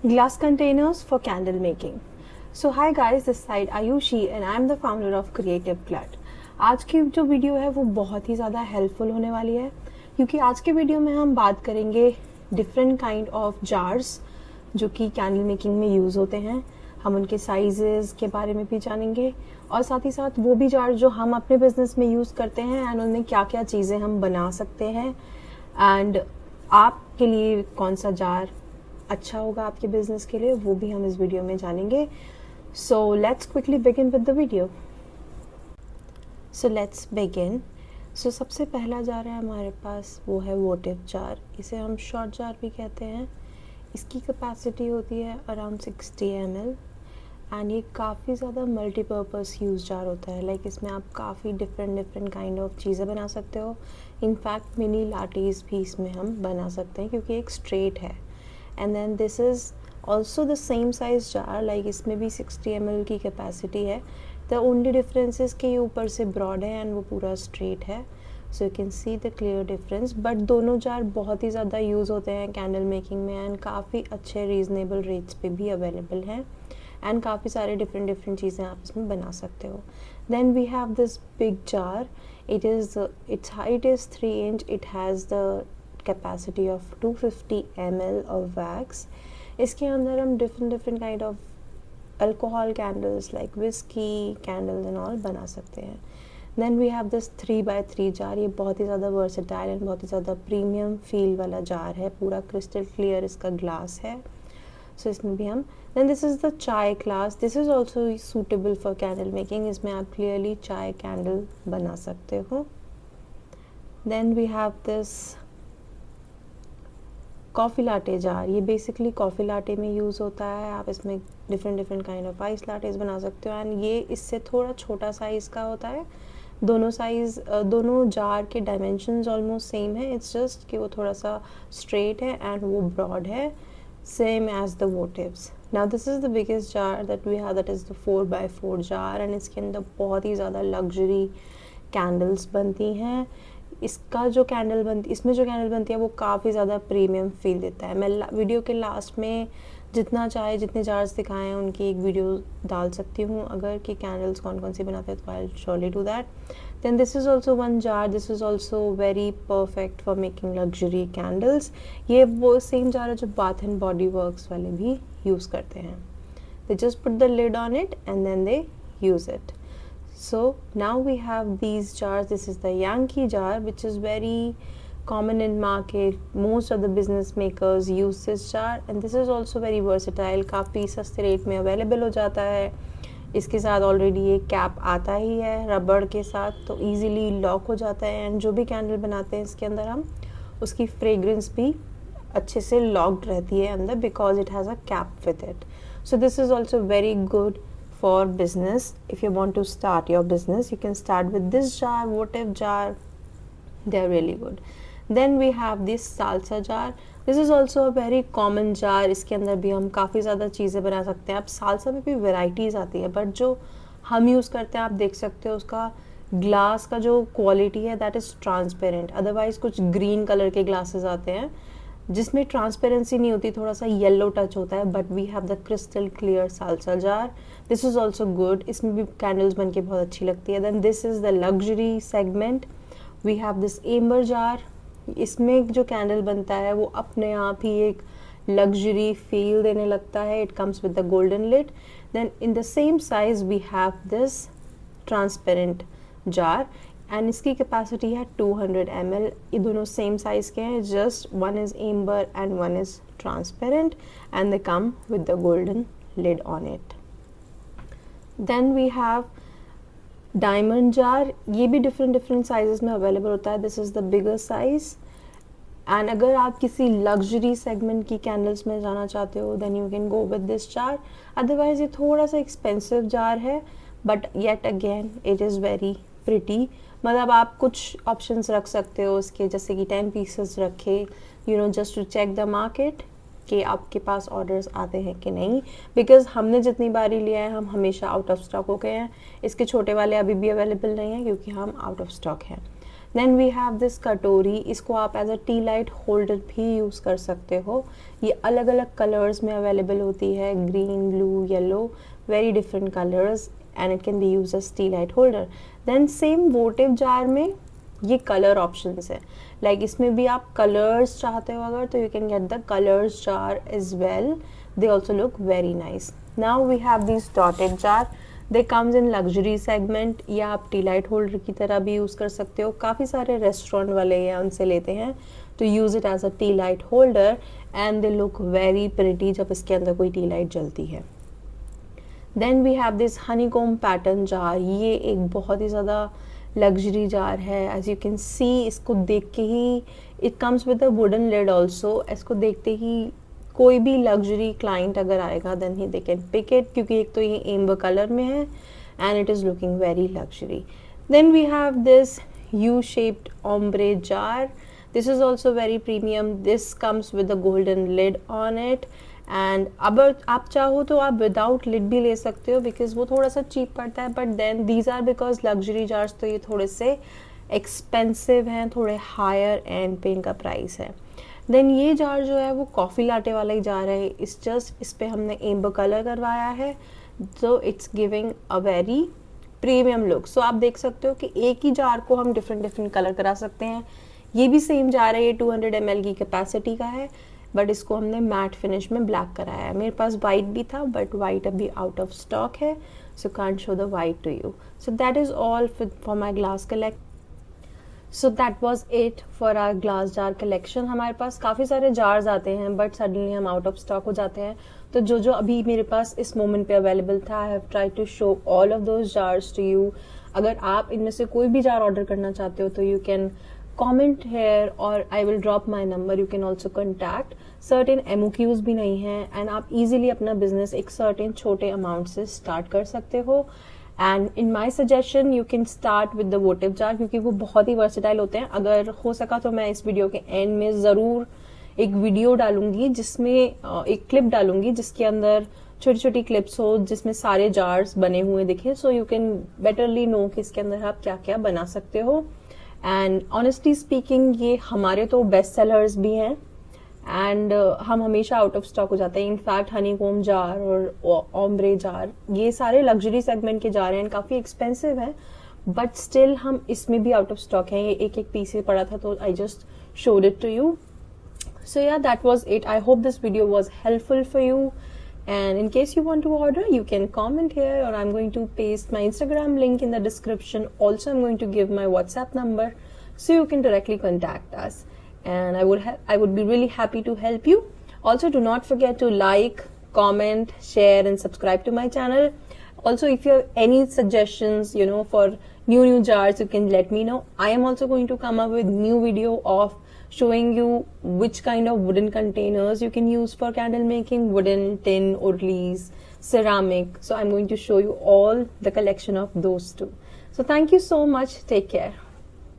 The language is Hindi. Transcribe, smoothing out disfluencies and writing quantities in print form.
Glass containers for candle making. So hi guys, this side Ayushi and I am the founder of Creative Glut. आज की जो वीडियो है वो बहुत ही ज़्यादा हेल्पफुल होने वाली है क्योंकि आज के वीडियो में हम बात करेंगे डिफरेंट काइंड ऑफ जार्स जो कि कैंडल मेकिंग में यूज़ होते हैं। हम उनके साइजेस के बारे में भी जानेंगे और साथ ही साथ वो भी जार जो हम अपने बिजनेस में यूज़ करते हैं एंड उनमें क्या क्या चीज़ें हम बना सकते हैं एंड आपके लिए कौन सा जार अच्छा होगा आपके बिजनेस के लिए, वो भी हम इस वीडियो में जानेंगे। So let's quickly begin with the video. So let's begin. सो सबसे पहला जार है हमारे पास, वो है वोटिव जार। इसे हम शॉर्ट जार भी कहते हैं। इसकी कैपेसिटी होती है अराउंड 60 ml एंड ये काफ़ी ज़्यादा मल्टीपर्पज़ यूज जार होता है। लाइक इसमें आप काफ़ी डिफरेंट काइंड ऑफ चीज़ें बना सकते हो। इनफैक्ट मिनी लाटीज़ भी इसमें हम बना सकते हैं क्योंकि एक स्ट्रेट है। And then this is also the same size jar, like इसमें भी 60 ml की कैपेसिटी है। द ओनली डिफरेंस इज़ कि ये ऊपर से ब्रॉड है एंड वो पूरा स्ट्रेट है। सो you can see the clear difference. But दोनों जार बहुत ही ज़्यादा यूज़ होते हैं कैंडल मेकिंग में एंड काफ़ी अच्छे रीज़नेबल रेट्स पे भी अवेलेबल हैं एंड काफ़ी सारे डिफरेंट चीज़ें आप इसमें बना सकते हो। Then we have this big jar. its height is 3 inch. It has the capacity of 250 ml of wax. इसके अंदर हम different kind of alcohol candles like whisky candles and all बना सकते हैं। Then we have this 3x3 jar. ये बहुत ही ज़्यादा वर्सेटाइल एंड बहुत ही ज़्यादा प्रीमियम फील वाला जार है। पूरा क्रिस्टल क्लियर इसका ग्लास है। सो इसमें भी हम then this is the chai glass. This is also suitable for candle making. इसमें आप क्लियरली चाय कैंडल बना सकते हो। Then we have this coffee latte jar. ये बेसिकली कॉफ़ी लाटे में यूज़ होता है। आप इसमें different kind of ice lattes बना सकते हो एंड ये इससे थोड़ा छोटा साइज़ का होता है। दोनों जार के डायमेंशंस ऑलमोस्ट सेम है। इट्स जस्ट कि वो थोड़ा सा स्ट्रेट है एंड वो ब्रॉड है, same as the votives. Now this is the biggest jar that we have, that is the 4x4 jar and इसके अंदर बहुत ही ज़्यादा लग्जरी कैंडल्स बनती हैं। इसमें जो कैंडल बनती है वो काफ़ी ज़्यादा प्रीमियम फील देता है। मैं वीडियो के लास्ट में जितने जार्स दिखाए हैं उनकी एक वीडियो डाल सकती हूँ अगर कि कैंडल्स कौन कौन सी बनाते हैं, तो I will surely do that. Then this is also one jar. This is also very perfect for making luxury candles. ये वो सेम जार है जो बाथ एंड बॉडी वर्क्स वाले भी यूज़ करते हैं। They just put the lid on it and then they use it. So now we have these jars. This is the Yankee jar, which is very common in market. Most of the business makers use this jar and this is also very versatile. काफ़ी सस्ते रेट में अवेलेबल हो जाता है। इसके साथ ऑलरेडी एक कैप आता ही है रबड़ के साथ, तो ईजिली लॉक हो जाता है एंड जो भी कैंडल बनाते हैं इसके अंदर हम उसकी फ्रेग्रेंस भी अच्छे से लॉक्ड रहती है अंदर because it has a cap with it. So this is also very good for business. If you want to start your business, you can start with this jar, votive jar. They are really good. Then we have this salsa jar. This is also a very common jar. इसके अंदर भी हम काफ़ी ज़्यादा चीज़ें बना सकते हैं। अब सालसा में भी वेराइटीज़ आती है बट जो हम यूज़ करते हैं आप देख सकते हो उसका ग्लास का जो क्वालिटी है दैट इज़ ट्रांसपेरेंट। अदरवाइज़ कुछ ग्रीन कलर के ग्लासेस आते हैं जिसमें ट्रांसपेरेंसी नहीं होती, थोड़ा सा येलो टच होता है। But we have the crystal clear salsa jar. This is also good. इसमें भी कैंडल्स बन के बहुत अच्छी लगती है। Then this is the luxury segment. We have this amber jar. इसमें जो कैंडल बनता है वो अपने आप ही एक लग्जरी फील देने लगता है। It comes with the golden lid. Then in the same size we have this transparent jar and इसकी कैपेसिटी है 200 ml. ये दोनों सेम साइज़ के हैं, just one is amber and one is transparent and they come with the golden lid on it. Then we have diamond jar. ये भी डिफरेंट साइजेस में अवेलेबल होता है. This is the bigger size and अगर आप किसी लग्जरी सेगमेंट की कैंडल्स में जाना चाहते हो then you can go with this jar. Otherwise ये थोड़ा सा एक्सपेंसिव जार है but yet again it is very pretty. मतलब आप कुछ ऑप्शंस रख सकते हो उसके, जैसे कि 10 पीसेस रखे, you know, just to check the market कि आपके पास ऑर्डर्स आते हैं कि नहीं. बिकॉज हमने जितनी बारी लिया है हम हमेशा आउट ऑफ स्टॉक हो गए हैं. इसके छोटे वाले अभी भी अवेलेबल नहीं हैं क्योंकि हम आउट ऑफ स्टॉक हैं. Then we have this katori, इसको आप as a tea light holder भी यूज़ कर सकते हो। ये अलग अलग कलर्स में अवेलेबल होती है, green, blue, yellow, very different colours, and it can be use as tea light holder. Then same votive jar में ये कलर ऑप्शंस है, लाइक इसमें भी आप कलर्स चाहते हो अगर, तो you can get the colours jar as well, they also look very nice. Now we have this dotted jar, they comes in luxury segment, या आप टी लाइट होल्डर की तरह भी यूज़ कर सकते हो। काफ़ी सारे रेस्टोरेंट वाले या उनसे लेते हैं तो use it as a tea light holder, and they look very pretty जब इसके अंदर कोई टी लाइट जलती है। Then we have this honeycomb pattern jar, ये एक बहुत ही ज़्यादा लग्जरी जार है। एज यू कैन सी, इसको देख के ही, it comes with a wooden lid also, इसको देखते ही कोई भी लग्जरी क्लाइंट अगर आएगा देन ही दे कैन पिक इट, क्योंकि एक तो ये एम्बर कलर में है and it is looking very luxury. Then we have this U shaped ombre jar, this is also very premium, this comes with a golden lid on it, and अब आप चाहो तो आप विदाउट लिड भी ले सकते हो, बिकॉज वो थोड़ा सा चीप पड़ता है, but then these are because luxury jars, तो ये थोड़े से एक्सपेंसिव हैं, थोड़े हायर एंड पे इनका प्राइस है। देन ये जार जो है वो कॉफ़ी लाटे वाला ही जार है, इस पे हमने एम्बर कलर करवाया है, तो it's giving a very premium look. So आप देख सकते हो कि एक ही जार को हम डिफरेंट डिफरेंट कलर करा सकते हैं। ये भी सेम जार है, ये 200 ml की कैपेसिटी का है, बट इसको हमने मैट फिनिश में ब्लैक कराया है। मेरे पास वाइट भी था, बट वाइट अभी आउट ऑफ स्टॉक है, so can't show the white to you. So that is all for my glass collect. So that was it for our glass jar collection. हमारे पास काफ़ी सारे जार्स आते हैं, बट सडनली हम आउट ऑफ स्टॉक हो जाते हैं, तो जो जो अभी मेरे पास इस मोमेंट पे अवेलेबल था, I have try to show all of those jars to you. अगर आप इनमें से कोई भी जार ऑर्डर करना चाहते हो तो you can comment here or I will drop my number, you can also contact। certain MOQs भी नहीं है, and आप easily अपना business एक certain छोटे amount से start कर सकते हो। and in my suggestion you can start with the votive jar, क्योंकि वो बहुत ही versatile होते हैं। अगर हो सका तो मैं इस वीडियो के एंड में ज़रूर एक वीडियो डालूंगी, जिसमें एक क्लिप डालूंगी जिसके अंदर छोटी छोटी क्लिप्स हो, जिसमें सारे जार्स बने हुए दिखे, so you can betterly know कि इसके अंदर आप क्या क्या बना सकते हो। एंड ऑनेस्टली स्पीकिंग ये हमारे तो बेस्ट सेलर्स भी हैं, एंड हम हमेशा आउट ऑफ स्टॉक हो जाते हैं। इनफैक्ट हनीकॉम जार और ombre जार, ये सारे लग्जरी सेगमेंट के जार हैं, काफ़ी एक्सपेंसिव हैं, बट स्टिल हम इसमें भी आउट ऑफ स्टॉक हैं। ये एक एक पीस ही पड़ा था, तो I just showed it to you. So yeah, that was it. I hope this video was helpful for you, and in case you want to order, you can comment here, or I'm going to paste my Instagram link in the description. Also, I'm going to give my WhatsApp number, so you can directly contact us, and I would be really happy to help you. Also, do not forget to like, comment, share, and subscribe to my channel. Also, if you have any suggestions, for new jars, you can let me know. I am also going to come up with new video of showing you which kind of wooden containers you can use for candle making, wooden, tin, urlis, ceramic. So I'm going to show you all the collection of those too. So thank you so much. Take care.